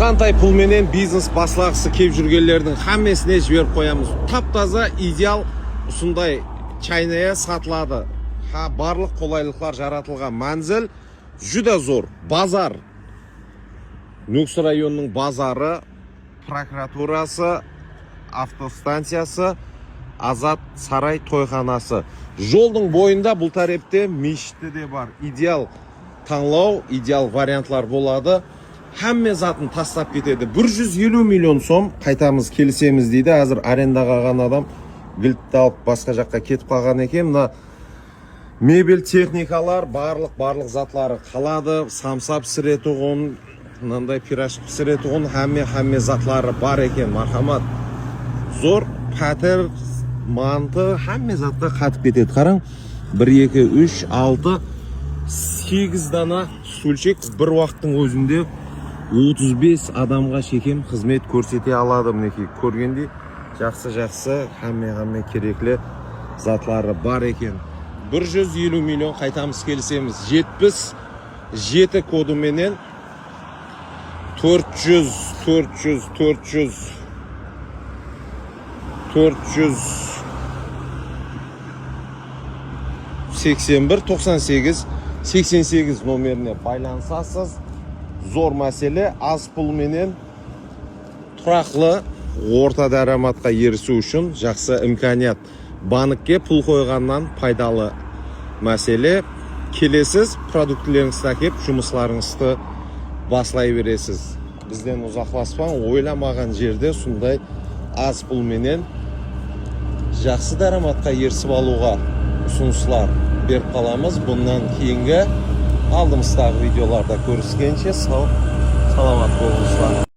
Кандай пул менен бизнес башлағысы кеп жүргендердің хаммесіне жіберіп қоямыз. Таптаза идеал ұсындай чайная сатылады. Барлық қолайлықлар жаратылған. Манзил жүдә зор. Базар. Нүкс районының базары, прокуратурасы, автостанциясы, Азат сарай тойханасы. Жолдың бойында бұл тарепте мешіті де бар. Идеал таңлау, идеал вариантлар болады. Хәмме затын тастап кетеді. 150 миллион сом қайтамыз келісеміз дейді. Әзір арендаға қалған адам кілтті алып басқа жаққа кетіп қалған екен. Мына мебель техникалар барлық затлары қалады. Самса пісіретұғын, мынандай пираж пісіретұғын хәмме затлары бар екен. Мархамат. Зор пәтер манты хәмме затқа қатып кетеді. Қараң, 1, 2, 3, 6, 8 дана стульчик бір уақыттың өзінде 35 адамға шекем қызмет көрсете алады. Мінекей көргендей жақсы хәмме кереклі затлары бар екен. 150 миллион қайтамыз келісеміз. 77 кодыменен 481-98 номеріне байланысасыз. Зор мәселе, аз пұл менен тұрақлы орта дараматқа ерісу үшін жақсы имканият. Банкке пұл қойғаннан пайдалы мәселе. Келесіз продуктілеріңізді әкеп, жұмысларыңызды баслай бересіз. Бізден ұзақласпан, ойламаған жерде сондай аз пұл менен жақсы дараматқа ерісіп алуға ұсыныстар беріп қаламыз. Бұндан кейінгі алдымыздағы видеоларда көріскенше саламат болыңыздар.